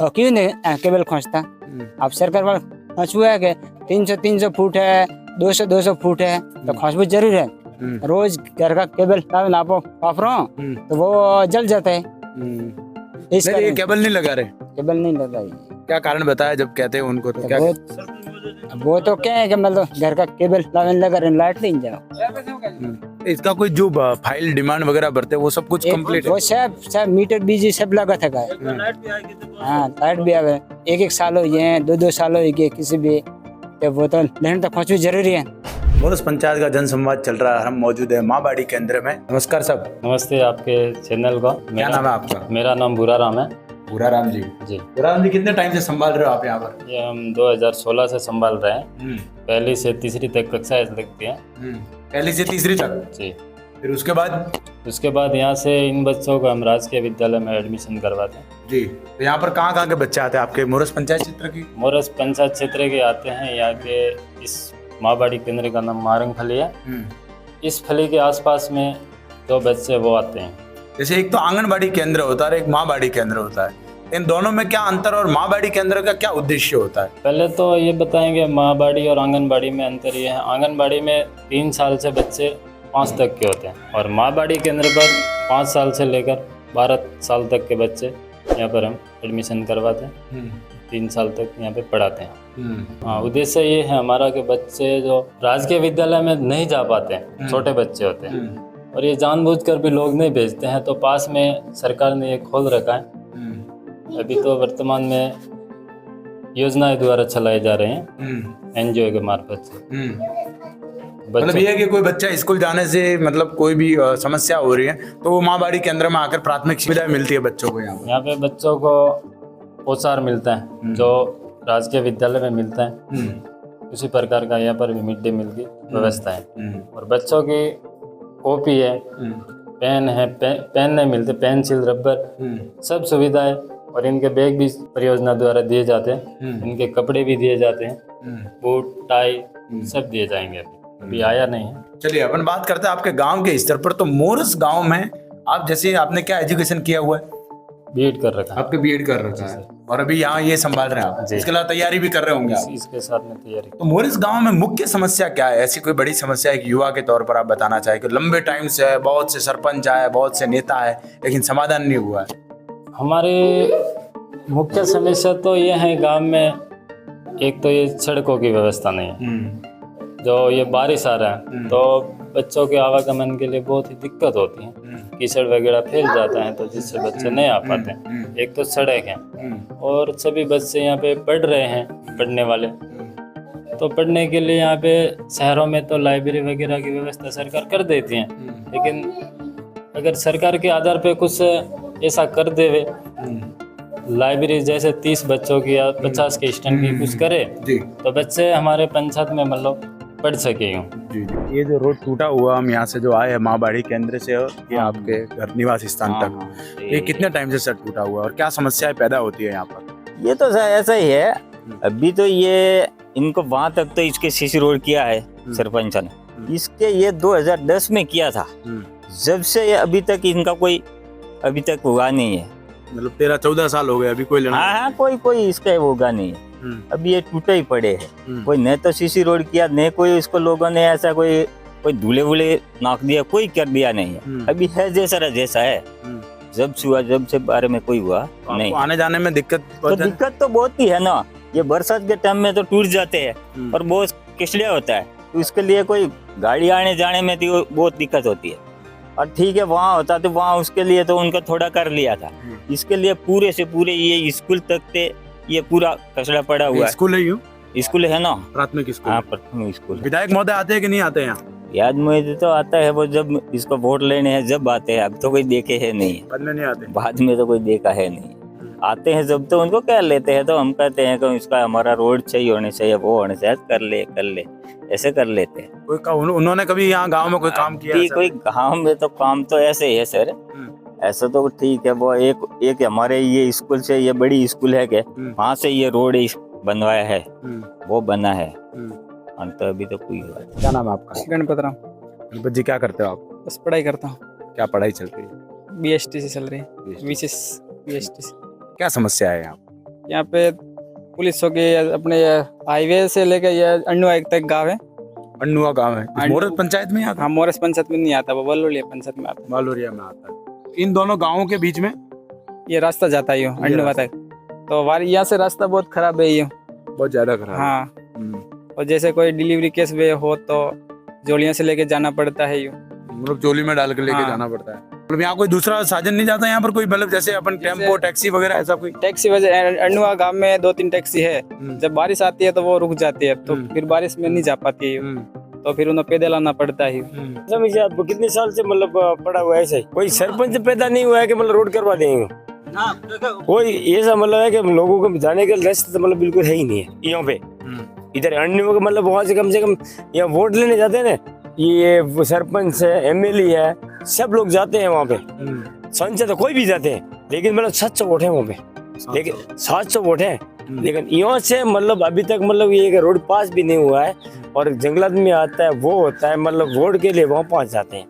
क्यों नहीं केबल खोजता? अब सरकार वाला खोजबू है कि 300 फुट है, 200 फुट है, तो खोजबू जरूर है। रोज घर का केबल वापरो तो वो जल जाता है। ये केबल नहीं लगा रहे? केबल नहीं लगाई। क्या कारण बताया जब कहते हैं उनको? तो क्या वो तो क्या है कि मतलब घर का केबल लगा रहे, लाइट नहीं जाओ। इसका कोई जो फाइल डिमांड वगैरह भरते हैं वो सब कुछ कंप्लीट है? वो सब मीटर बिजली सब लगा था। हाँ, लाइट भी आवे, 1 साल हो गए, 2 साल हो गए किसी भी, तो वो तो लेना तो खोजना जरूरी है। मोरस पंचायत का जनसंवाद चल रहा है, हम मौजूद है माँबाड़ी केंद्र में। नमस्कार साहब। नमस्ते आपके चैनल को। क्या नाम है आपका? मेरा नाम भूराराम है। भूराराम जी? जी। भूराराम जी, कितने टाइम से संभाल रहे हो आप यहाँ पर? ये हम 2016 से संभाल रहे हैं। पहली से तीसरी तक कक्षाएं लगती हैं। पहली से तीसरी तक? जी। फिर उसके बाद यहाँ से इन बच्चों को हम राजकीय विद्यालय में एडमिशन करवाते हैं। जी। तो यहाँ पर कहाँ के बच्चे आते हैं आपके मोरस पंचायत क्षेत्र की? मोरस पंचायत क्षेत्र के आते हैं। यहाँ के इस माँबाड़ी केंद्र का नाम मारंग फली है। इस फली के आसपास में जो बच्चे वो आते हैं। जैसे एक तो आंगनबाड़ी केंद्र होता है और एक माँबाड़ी केंद्र होता है, इन दोनों में क्या अंतर और माँबाड़ी केंद्र का क्या उद्देश्य होता है? पहले तो ये बताएंगे माँबाड़ी और आंगनबाड़ी में अंतर ये है, आंगनबाड़ी में 3 साल से बच्चे 5 तक के होते हैं और माँबाड़ी केंद्र पर 5 साल से लेकर 12 साल तक के बच्चे यहाँ पर हम एडमिशन करवाते हैं, 3 साल तक यहाँ पे पढ़ाते हैं। हाँ, उद्देश्य ये है हमारा कि बच्चे जो राजकीय विद्यालय में नहीं जा पाते हैं, छोटे बच्चे होते हैं और ये जानबूझकर भी लोग नहीं भेजते हैं, तो पास में सरकार ने ये खोल रखा है। अभी तो वर्तमान में योजनाएं द्वारा चलाए जा रहे हैं एनजीओ के मार्फत से। मतलब ये है कि कोई बच्चा स्कूल जाने से मतलब कोई भी समस्या हो रही है तो वो माँबाड़ी केंद्र में आकर प्राथमिक सुविधा मिलती है बच्चों को। यहाँ पे बच्चों को पोषाहार मिलता है जो राजकीय विद्यालय में मिलता है, उसी प्रकार का यहाँ पर भी मिड डे मील की व्यवस्था है और बच्चों की कॉपी है, पेन है, पेन नहीं मिलते, पेंसिल, रबर, सब सुविधाएं और इनके बैग भी परियोजना द्वारा दिए जाते हैं, इनके कपड़े भी दिए जाते हैं, बूट, टाई सब दिए जाएंगे। अभी आया नहीं है। चलिए अपन बात करते हैं आपके गांव के स्तर पर। तो मोरस गांव में आप जैसे आपने क्या एजुकेशन किया हुआ है? बीएड कर रखा है। आपके बीएड कर रखा है और अभी यहाँ ये संभाल रहे हैं आप, इसके अलावा तैयारी भी कर रहे होंगे आप? इसके साथ में तैयारी। तो मोरस गांव में मुख्य समस्या क्या है? ऐसी कोई बड़ी समस्या एक युवा के तौर पर आप बताना चाहे कि लंबे टाइम से है, बहुत से सरपंच आए, बहुत से नेता है, लेकिन समाधान नहीं हुआ है? हमारी मुख्य समस्या तो ये है गांव में, एक तो ये सड़कों की व्यवस्था नहीं है, जो ये बारिश आ रहा है तो बच्चों के आवागमन के लिए बहुत ही दिक्कत होती है, कीचड़ वगैरह फैल जाता है तो जिससे बच्चे नहीं आ पाते हैं। एक तो सड़क है और सभी बच्चे यहाँ पे पढ़ रहे हैं, पढ़ने वाले तो पढ़ने के लिए यहाँ पे शहरों में तो लाइब्रेरी वगैरह की व्यवस्था सरकार कर देती है, लेकिन अगर सरकार के आधार पे कुछ ऐसा कर देवे, लाइब्रेरी जैसे 30 बच्चों की या 50 के स्टैंड की कुछ करे तो बच्चे हमारे पंचायत में मतलब पढ़ सके। ये जो रोड टूटा हुआ, हम यहाँ से जो आए हैं माँबाड़ी केंद्र से ये आपके घर निवास स्थान तक, ये कितने टाइम से सर टूटा हुआ है और क्या समस्याएं पैदा होती है यहाँ पर? ये तो ऐसा ही है, अभी तो ये इनको वहां तक तो इसके सीसी रोड किया है सरपंच ने, इसके ये 2010 में किया था, जब से ये अभी तक इनका कोई अभी तक हुआ नहीं है। मतलब 13-14 साल हो गए अभी कोई लेना? हाँ, कोई इसका होगा नहीं है, अभी ये टूटे ही पड़े हैं। कोई न तो सीसी रोड किया, न कोई इसको लोगों ने ऐसा कोई धूले वूले नाक दिया, कोई कर दिया नहीं है, अभी है जैसा है। जब से बारे में कोई हुआ नहीं। आने जाने में दिक्कत तो बहुत ही है ना, ये बरसात के टाइम में तो टूट जाते हैं और बहुत किचड़ा होता है, तो इसके लिए कोई गाड़ी आने जाने में तो बहुत दिक्कत होती है। और ठीक है वहाँ होता तो वहाँ उसके लिए तो उनका थोड़ा कर लिया था, इसके लिए पूरे से पूरे ये स्कूल तक थे ये पूरा कचरा पड़ा हुआ है। स्कूल है ना, प्राथमिक स्कूल? हाँ, प्राथमिक स्कूल। विधायक महोदय आते हैं कि नहीं आते हैं यहाँ? याद मुझे तो आता है, वो जब इसको वोट लेने हैं जब आते हैं, अब तो कोई देखे है नहीं, बाद में नहीं आते, बाद में तो कोई देखा है नहीं। आते हैं जब तो उनको कह लेते हैं, तो हम कहते हैं कि इसका हमारा रोड चाहिए होने चाहिए, वो होने चाहिए, कर ले ऐसे कर लेते हैं। उन्होंने कभी यहाँ गाँव में कोई काम किया? कोई गाँव में तो काम तो ऐसे ही है सर, ऐसा तो ठीक है। वो एक हमारे ये स्कूल से, ये बड़ी स्कूल है क्या, वहाँ से ये रोड बनवाया है, वो बना है, तो अभी तो कोई हुआ। क्या नाम है आपका? गणपत राम। गणपत जी, क्या करते हो आप? बस पढ़ाई करता हूँ। क्या पढ़ाई चल रही है? बीएसटी से चल रही है, विशेष बीएसटी से। क्या समस्या है यहाँ पे पुलिस हो गई, अपने हाईवे से लेकर ये अन्नुआ तक गाँव है। अन्नुआ गाँव है मोरस पंचायत में आता? हाँ, मोरस पंचायत में नहीं आता, वो बलोरिया पंचायत में आता। बलोरिया में आता है। इन दोनों गाँवों के बीच में ये रास्ता जाता है अन्नुआ तक, तो यहाँ से रास्ता बहुत खराब है, ये बहुत ज्यादा खराब। हाँ, और जैसे कोई डिलीवरी केस वे हो तो जोलियों से लेके जाना पड़ता है, मतलब जोली में डाल के लेके जाना पड़ता है। मतलब यहाँ कोई दूसरा साधन नहीं जाता यहाँ पर कोई, मतलब जैसे अपन टेम्पो, टैक्सी वगैरह ऐसा कोई? टैक्सी वजह अन्नुआ गांव में 2-3 टैक्सी है, जब बारिश आती है तो वो रुक जाती है, तो फिर बारिश में नहीं जा पाती है, तो फिर उन्हें पैदल आना पड़ता है। समझिए आप कितने साल से मतलब पड़ा हुआ है, ऐसे कोई सरपंच पैदा नहीं हुआ है कि मतलब रोड करवा देंगे, कोई ऐसा मतलब है कि लोगों को जाने के रास्ते मतलब बिल्कुल है ही नहीं है यहाँ पे। इधर अन्य मतलब वहाँ से कम यहाँ वोट लेने जाते हैं ना, ये सरपंच है, एमएलए है, सब लोग जाते हैं वहाँ पे, संसद तो कोई भी जाते हैं, लेकिन मतलब 700 वोट है वहाँ पे, लेकिन 700 वोट है, लेकिन यहाँ से मतलब अभी तक मतलब ये रोड पास भी नहीं हुआ है, और जंगलात में आता है वो होता है, मतलब वोट के लिए वहाँ पहुँच जाते हैं।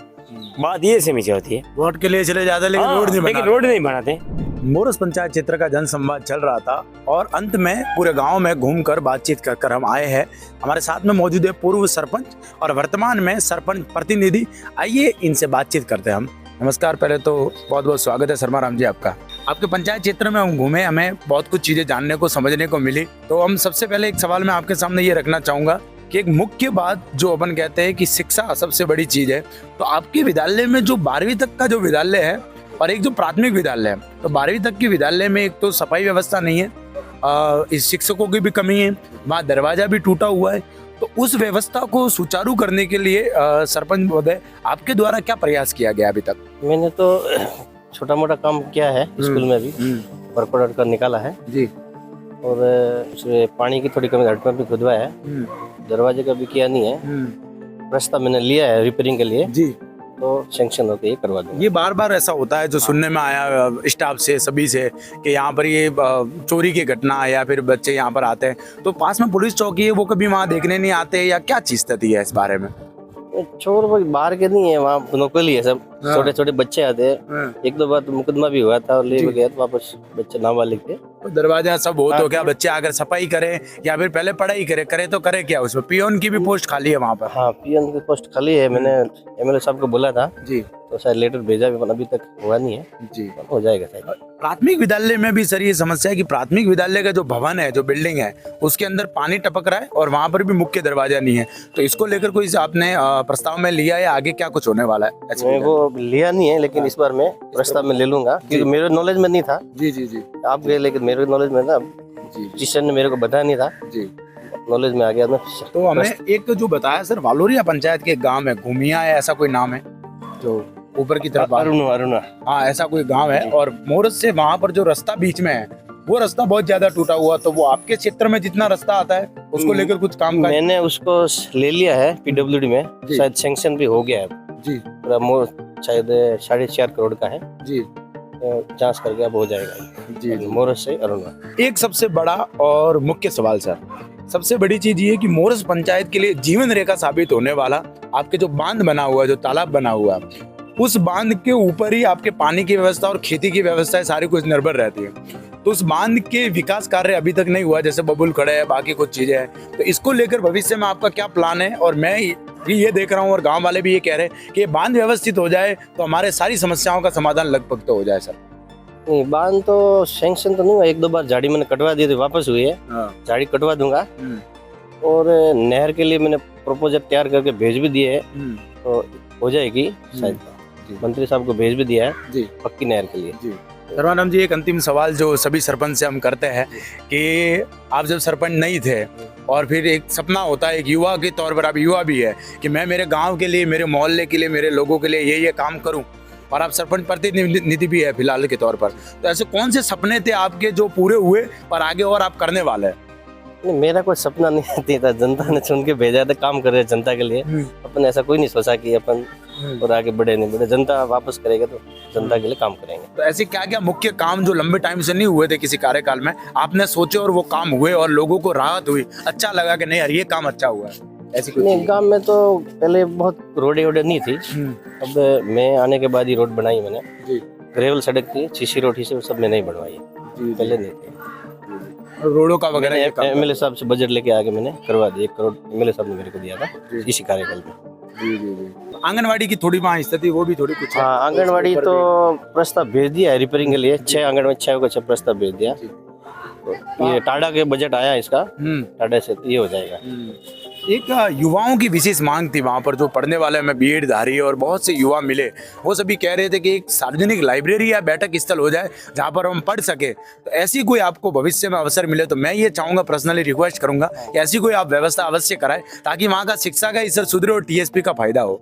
बात ये समस्या होती है, वोट के लिए चले जाते हैं लेकिन रोड नहीं बनाते। मोरस पंचायत क्षेत्र का जनसंवाद चल रहा था और अंत में पूरे गांव में घूमकर बातचीत कर हम आए हैं। हमारे साथ में मौजूद है पूर्व सरपंच और वर्तमान में सरपंच प्रतिनिधि। आइए इनसे बातचीत करते हैं हम। नमस्कार, पहले तो बहुत बहुत स्वागत है शर्मा राम जी आपका। आपके पंचायत क्षेत्र में हम घूमे, हमें बहुत कुछ चीज़ें जानने को समझने को मिली। तो हम सबसे पहले एक सवाल मैं आपके सामने ये रखना चाहूँगा कि एक मुख्य बात जो अपन कहते हैं कि शिक्षा सबसे बड़ी चीज़ है, तो आपके विद्यालय में जो 12वीं तक का जो विद्यालय है और एक जो प्राथमिक विद्यालय है, तो 12वीं तक की विद्यालय में एक तो सफाई व्यवस्था नहीं है, इस शिक्षकों की भी कमी है, वहाँ दरवाजा भी टूटा हुआ है। तो उस व्यवस्था को सुचारू करने के लिए सरपंच महोदय आपके द्वारा क्या प्रयास किया गया अभी तक? मैंने तो छोटा मोटा काम किया है स्कूल में भी, वर्क ऑर्डर कर निकाला है जी, और उसमें पानी की थोड़ी कमी, हेडपंप भी खुदवाया है, दरवाजे का भी किया नहीं है, रास्ता मैंने लिया है रिपेयरिंग के लिए जी, तो सैंक्शन होके ये करवा दूंगा। ये बार बार ऐसा होता है जो सुनने में आया स्टाफ से सभी से कि यहाँ पर ये चोरी की घटना या फिर बच्चे यहाँ पर आते हैं तो पास में पुलिस चौकी है, वो कभी वहाँ देखने नहीं आते या क्या चीज थी है इस बारे में? चोर वो बाहर के नहीं है, वहाँ लोकल है सब, छोटे छोटे बच्चे आते हैं। एक दो बार तो मुकदमा भी हुआ था और ले गया तो वापस बच्चे नाबालिग थे। तो दरवाजा सब हो तो क्या बच्चे आकर सफाई करें या फिर पहले पढ़ाई करे तो करे क्या? उसमें पियोन की भी पोस्ट खाली है वहाँ पर? हाँ, पियोन की पोस्ट खाली है। मैंने एमएलए साहब को बोला था जी, तो शायद लेटर भेजा भी, अभी तक हुआ नहीं है जी, हो जाएगा शायद। प्राथमिक विद्यालय में भी सर ये समस्या है कि प्राथमिक विद्यालय का जो भवन है, जो बिल्डिंग है, उसके अंदर पानी टपक रहा है और वहाँ पर भी मुख्य दरवाजा नहीं है। तो इसको लेकर कोई आपने प्रस्ताव में लिया या आगे क्या कुछ होने वाला है? मैं वो लिया नहीं है, लेकिन इस बार मैं प्रस्ताव में ले लूंगा क्योंकि मेरे नॉलेज में नहीं था। जी जी जी, आप गए लेकिन मेरे नॉलेज में था जी, टीचर ने मेरे को बताया नहीं था जी, नॉलेज में आ गया। तो हमें एक जो बताया सर, वालोरिया पंचायत के गांव है, घूमिया है, ऐसा कोई नाम है जो ऊपर की तरफ? अरुणा, हाँ ऐसा कोई गांव है। और मोरस से वहाँ पर जो रास्ता बीच में है वो रास्ता बहुत ज्यादा टूटा हुआ, तो वो आपके क्षेत्र में जितना रास्ता आता है उसको लेकर कुछ काम मैंने उसको ले लिया है पीडब्ल्यूडी में, शायद सैंक्शन भी हो गया है जी, शायद 4.5 करोड़ का है जी, जांच करके अब हो जाएगा जी। मोरस से अरुणा। एक सबसे बड़ा और मुख्य सवाल सर, सबसे बड़ी चीज ये कि मोरस पंचायत के लिए जीवन रेखा साबित होने वाला आपके जो बांध बना हुआ है, जो तालाब बना हुआ है, उस बांध के ऊपर ही आपके पानी की व्यवस्था और खेती की व्यवस्था सारी कुछ निर्भर रहती है। तो उस बांध के विकास कार्य अभी तक नहीं हुआ, जैसे बबुल खड़े है, बाकी कुछ चीजें हैं। तो इसको लेकर भविष्य में आपका क्या प्लान है? और मैं भी ये देख रहा हूँ और गांव वाले भी ये कह रहे हैं कि ये बांध व्यवस्थित हो जाए तो हमारे सारी समस्याओं का समाधान लगभग तो हो जाए सर। नहीं, बांध तो सैंक्शन तो नहीं हुआ, एक दो बार झाड़ी मैंने कटवा दी थी, वापस हुई है, झाड़ी कटवा दूंगा। और नहर के लिए मैंने प्रपोजल तैयार करके भेज भी दिए है, तो हो जाएगी शायद। मंत्री साहब को भेज भी दिया है जी, पक्की नहर के लिए जी। सर्वानंद जी, एक अंतिम सवाल जो सभी सरपंच से हम करते हैं कि आप जब सरपंच नहीं थे और फिर एक सपना होता है एक युवा के तौर पर, आप युवा भी है कि मैं मेरे गांव के लिए, मेरे मोहल्ले के लिए, मेरे लोगों के लिए ये काम करूं, और आप सरपंच प्रतिनिधि भी है फिलहाल के तौर पर। तो ऐसे कौन से सपने थे आपके जो पूरे हुए और आगे और आप करने वाले हैं? नहीं, मेरा कोई सपना नहीं था, जनता ने चुन के भेजा था, काम कर रहे जनता के लिए। अपन ऐसा कोई नहीं सोचा कि अपन और आगे बढ़े नहीं बढ़े, जनता वापस करेगा तो जनता के लिए काम करेंगे। तो ऐसे क्या क्या मुख्य काम जो लंबे टाइम से नहीं हुए थे किसी कार्यकाल में, आपने सोचे और वो काम हुए और लोगों को राहत हुई, अच्छा लगा कि नहीं यार ये काम अच्छा हुआ है? ऐसी कुछ नहीं, गांव में तो पहले बहुत रोडे नहीं थी, अब मैं आने के बाद ही रोड बनाई मैंने जी। ग्रेवल सड़क थी, सीसी रोड ही से सब मैंने ही बनवाई, पहले नहीं थी। रोडों का वगैरह एमएलए साहब से बजट लेके आके मैंने करवा दिया, 1 करोड़ एमएलए साहब ने मेरे को दिया था इसी कार्यकाल में। जी जी जी। आंगनवाड़ी की थोड़ी वहाँ स्थिति वो भी थोड़ी कुछ? हाँ, आंगनवाड़ी तो प्रस्ताव भेज दिया है रिपेयरिंग के लिए, 6 आंगनवाड़ी 6 को 6 प्रस्ताव भेज दिया। तो ये टाडा के बजट आया इसका, टाडा से ये हो जाएगा। एक युवाओं की विशेष मांग थी वहाँ पर, जो पढ़ने वाले में बीएड धारी और बहुत से युवा मिले, वो सभी कह रहे थे कि एक सार्वजनिक लाइब्रेरी या बैठक स्थल हो जाए जहाँ पर हम पढ़ सके। तो ऐसी कोई आपको भविष्य में अवसर मिले तो मैं ये चाहूँगा, पर्सनली रिक्वेस्ट करूँगा कि ऐसी कोई आप व्यवस्था अवश्य कराए ताकि वहाँ का शिक्षा का स्तर सुधरे और टीएसपी का फायदा हो।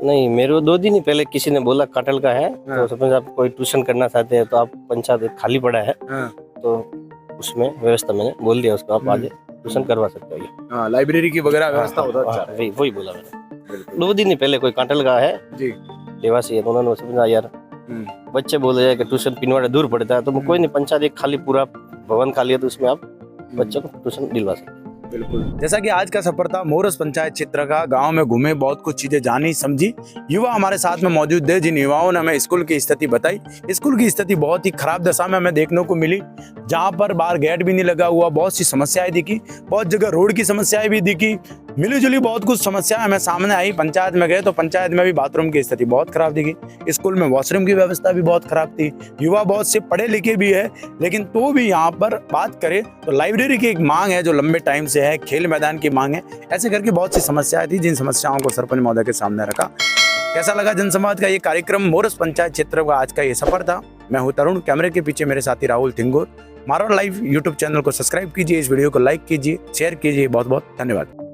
नहीं, मेरे को 2 दिन ही पहले किसी ने बोला काटल का है, तो सपोज आप कोई ट्यूशन करना चाहते हैं तो आप पंचायत खाली पड़ा है, तो उसमें व्यवस्था मैंने बोल दिया उसको, आप आज ट्यूशन करवा सकते हो। हाँ, लाइब्रेरी की वगैरह व्यवस्था होता है, वही बोला मैंने 2 दिन ही पहले। कोई काटल का है जी, देवासी है, तो उन्होंने समझा यार बच्चे बोल रहे हैं कि ट्यूशन पिनवाड़ा दूर पड़ता है, तो कोई नहीं, पंचायत एक खाली पूरा भवन खाली है तो उसमें आप बच्चों को ट्यूशन दिलवा सकते। बिल्कुल, जैसा कि आज का सफर था मोरस पंचायत क्षेत्र का, गांव में घूमे, बहुत कुछ चीजें जानी समझी। युवा हमारे साथ में मौजूद थे, जिन युवाओं ने हमें स्कूल की स्थिति बताई। स्कूल की स्थिति बहुत ही खराब दशा में हमें देखने को मिली, जहां पर बाहर गेट भी नहीं लगा हुआ, बहुत सी समस्याएं दिखी, बहुत जगह रोड की समस्याएं भी दिखी, मिली जुली बहुत कुछ समस्याएं हमें सामने आई। पंचायत में गए तो पंचायत में भी बाथरूम की स्थिति बहुत खराब दिखी, स्कूल में वॉशरूम की व्यवस्था भी बहुत खराब थी। युवा बहुत से पढ़े लिखे भी है, लेकिन तो भी यहाँ पर बात करें तो लाइब्रेरी की एक मांग है जो लंबे टाइम से है, खेल मैदान की मांग है, ऐसे करके बहुत सी समस्याएं थी, जिन समस्याओं को सरपंच महोदय के सामने रखा। कैसा लगा जनसंवाद का ये कार्यक्रम? मोरस पंचायत क्षेत्र का आज का ये सफर था। मैं हूं तरुण, कैमरे के पीछे मेरे साथी राहुल थिंगोर। मारवाड़ लाइव यूट्यूब चैनल को सब्सक्राइब कीजिए, इस वीडियो को लाइक कीजिए, शेयर कीजिए। बहुत बहुत धन्यवाद।